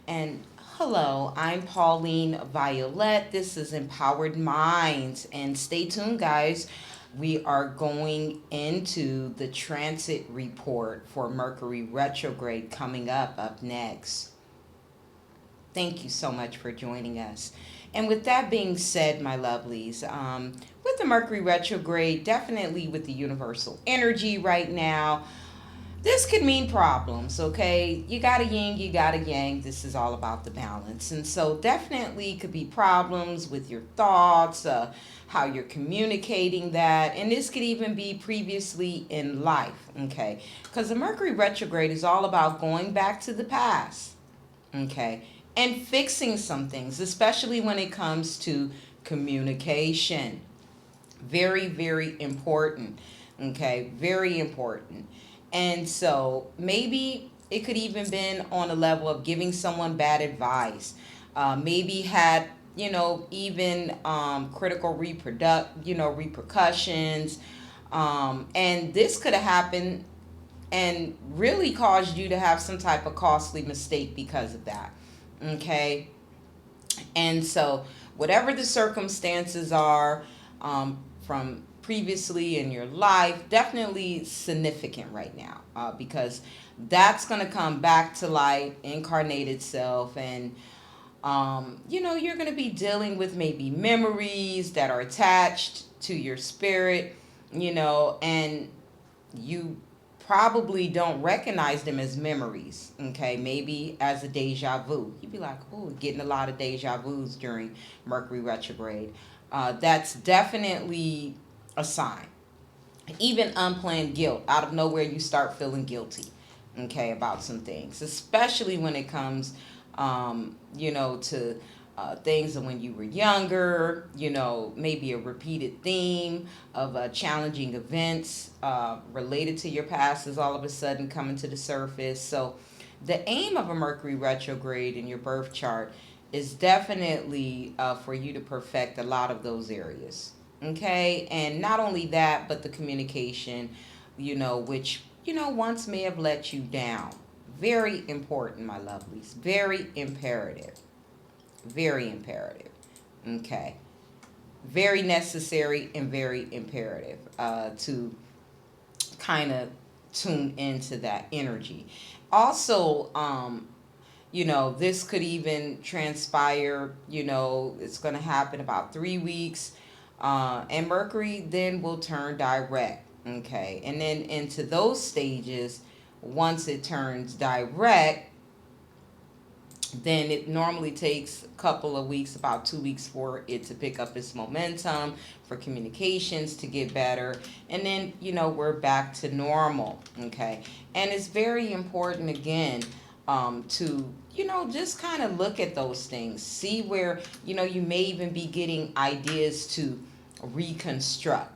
And hello, I'm Pauline Violet. This is Empowered Minds. And stay tuned, guys. We are going into the transit report for Mercury retrograde coming up next. Thank you so much for joining us. And with that being said, my lovelies, with the Mercury retrograde, definitely with the universal energy right now, this could mean problems, okay? You got a yin, you got a yang. This is all about the balance. And so, definitely could be problems with your thoughts, how you're communicating that. And this could even be previously in life, okay? Because the Mercury retrograde is all about going back to the past, okay? And fixing some things, especially when it comes to communication. Very, very important. Okay, very important. And so maybe it could even been on a level of giving someone bad advice. Maybe had even critical repercussions. And this could have happened and really caused you to have some type of costly mistake because of that. Okay, and so, whatever the circumstances are from previously in your life, definitely significant right now because that's going to come back to light, incarnate itself, and you're going to be dealing with maybe memories that are attached to your spirit, and you probably don't recognize them as memories, okay? Maybe as a deja vu. You'd be like, oh, getting a lot of deja vus during Mercury retrograde. That's definitely a sign. Even unplanned guilt. Out of nowhere, you start feeling guilty, okay, about some things, especially when it comes, to things of when you were younger, maybe a repeated theme of challenging events related to your past is all of a sudden coming to the surface. So, the aim of a Mercury retrograde in your birth chart is definitely for you to perfect a lot of those areas. Okay, and not only that, but the communication, which, once may have let you down. Very important, my lovelies. Very imperative. Very imperative. Okay. Very necessary and very imperative to kind of tune into that energy. Also, this could even transpire, it's going to happen about 3 weeks. And Mercury then will turn direct. Okay. And then into those stages, once it turns direct, then it normally takes a couple of weeks, about 2 weeks, for it to pick up its momentum, for communications to get better. And then, we're back to normal. Okay. And it's very important, again, to, just kind of look at those things, see where, you may even be getting ideas to reconstruct,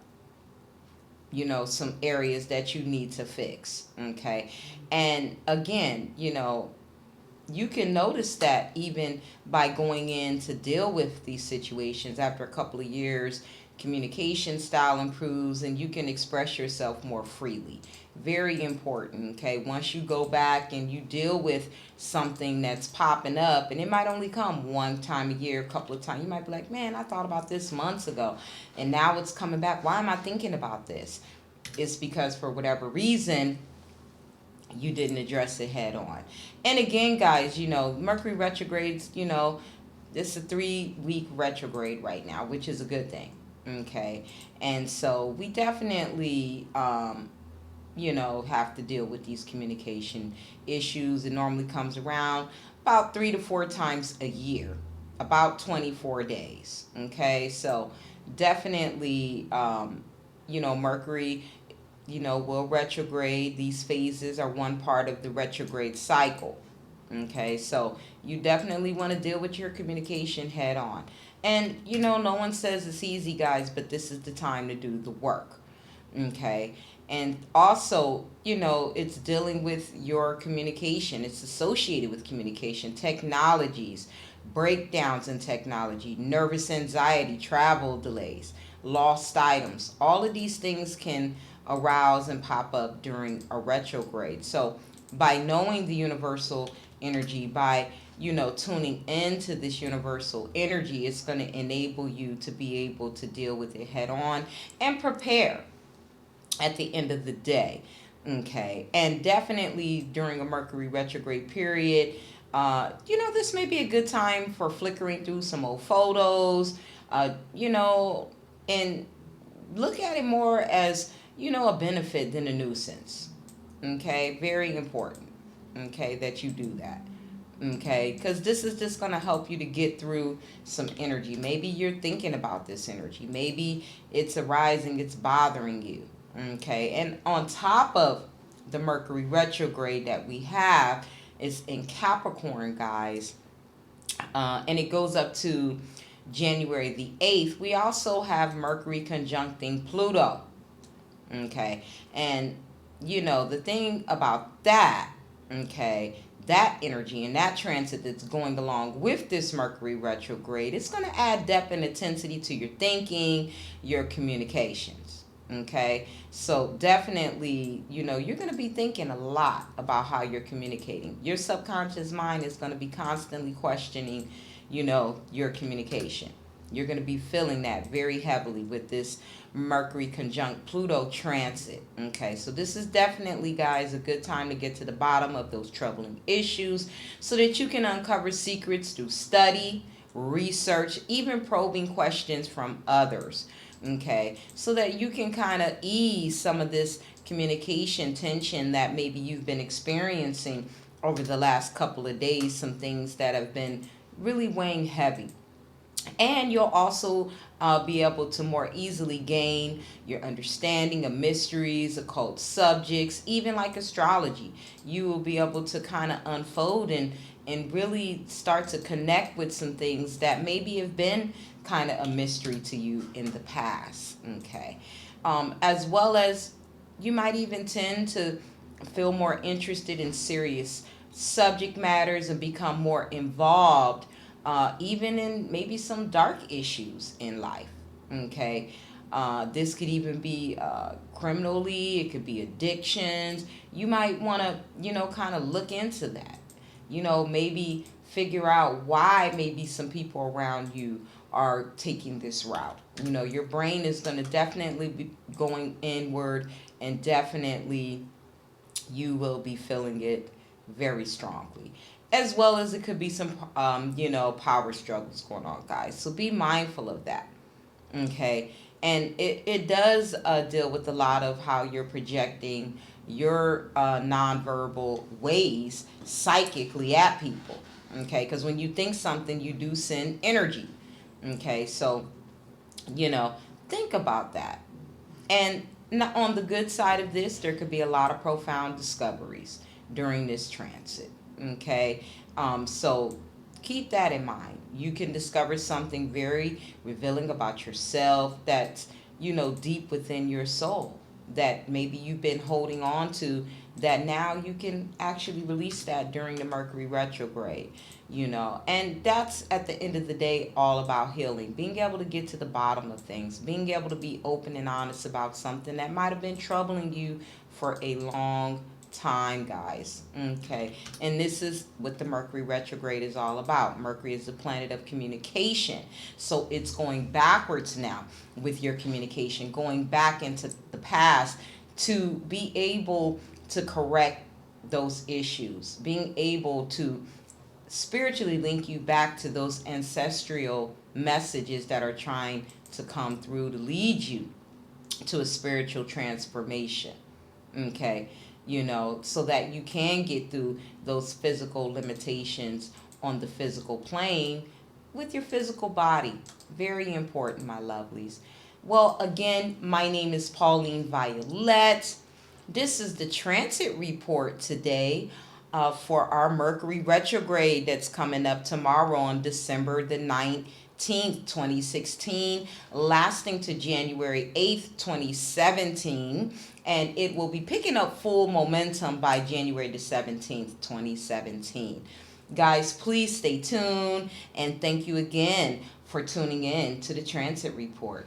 some areas that you need to fix. Okay. And again, you can notice that even by going in to deal with these situations after a couple of years, communication style improves and you can express yourself more freely. Very important. Okay, once you go back and you deal with something that's popping up, and it might only come one time a year, a couple of times, you might be like, man, I thought about this months ago and now it's coming back. Why am I thinking about this? It's because for whatever reason you didn't address it head on. And again, guys, Mercury retrogrades, it's a 3 week retrograde right now, which is a good thing. Okay. And so we definitely, have to deal with these communication issues. It normally comes around about 3 to 4 times a year, about 24 days. Okay. So definitely, Mercury will retrograde. These phases are one part of the retrograde cycle. Okay, so you definitely want to deal with your communication head on. And, no one says it's easy, guys, but this is the time to do the work. Okay, and also, it's dealing with your communication, it's associated with communication, technologies, breakdowns in technology, nervous anxiety, travel delays, lost items. All of these things can arouse and pop up during a retrograde. So, by knowing the universal energy, by tuning into this universal energy, it's going to enable you to be able to deal with it head on and prepare at the end of the day. Okay. And definitely during a Mercury retrograde period, this may be a good time for flickering through some old photos, and look at it more as, a benefit than a nuisance. Okay. Very important. Okay. That you do that. Okay, because this is just going to help you to get through some energy. Maybe you're thinking about this energy. Maybe it's arising, it's bothering you. Okay, and on top of the Mercury retrograde that we have is in Capricorn, guys, and it goes up to January the 8th. We also have Mercury conjuncting Pluto. Okay, and the thing about that, okay, that energy and that transit that's going along with this Mercury retrograde, it's going to add depth and intensity to your thinking, your communications. Okay, so definitely, you're going to be thinking a lot about how you're communicating. Your subconscious mind is going to be constantly questioning, your communication. You're going to be feeling that very heavily with this Mercury conjunct Pluto transit. Okay, so this is definitely, guys, a good time to get to the bottom of those troubling issues so that you can uncover secrets through study, research, even probing questions from others. Okay, so that you can kind of ease some of this communication tension that maybe you've been experiencing over the last couple of days, some things that have been really weighing heavy. And you'll also be able to more easily gain your understanding of mysteries, occult subjects, even like astrology. You will be able to kind of unfold and really start to connect with some things that maybe have been kind of a mystery to you in the past. Okay. As well as you might even tend to feel more interested in serious subject matters and become more involved, even in maybe some dark issues in life. Okay. This could even be criminally, it could be addictions. You might want to, kind of look into that. Maybe figure out why maybe some people around you are taking this route. Your brain is going to definitely be going inward, and definitely you will be feeling it very strongly. As well as it could be some, power struggles going on, guys. So be mindful of that. Okay. And it does deal with a lot of how you're projecting your nonverbal ways psychically at people. Okay. Because when you think something, you do send energy. Okay. So, think about that. And on the good side of this, there could be a lot of profound discoveries during this transit. Okay. So keep that in mind. You can discover something very revealing about yourself that's, deep within your soul that maybe you've been holding on to, that now you can actually release that during the Mercury retrograde. And that's at the end of the day all about healing, being able to get to the bottom of things, being able to be open and honest about something that might have been troubling you for a long time, guys. Okay. And this is what the Mercury retrograde is all about. Mercury is the planet of communication. So it's going backwards now with your communication, going back into the past to be able to correct those issues, being able to spiritually link you back to those ancestral messages that are trying to come through to lead you to a spiritual transformation. Okay. So that you can get through those physical limitations on the physical plane with your physical body. Very important, my lovelies. Well, again, my name is Pauline Violet. This is the transit report today for our Mercury retrograde that's coming up tomorrow on December the 19th, 2016, lasting to January 8th, 2017. And it will be picking up full momentum by January the 17th, 2017. Guys, please stay tuned. And thank you again for tuning in to the Transit Report.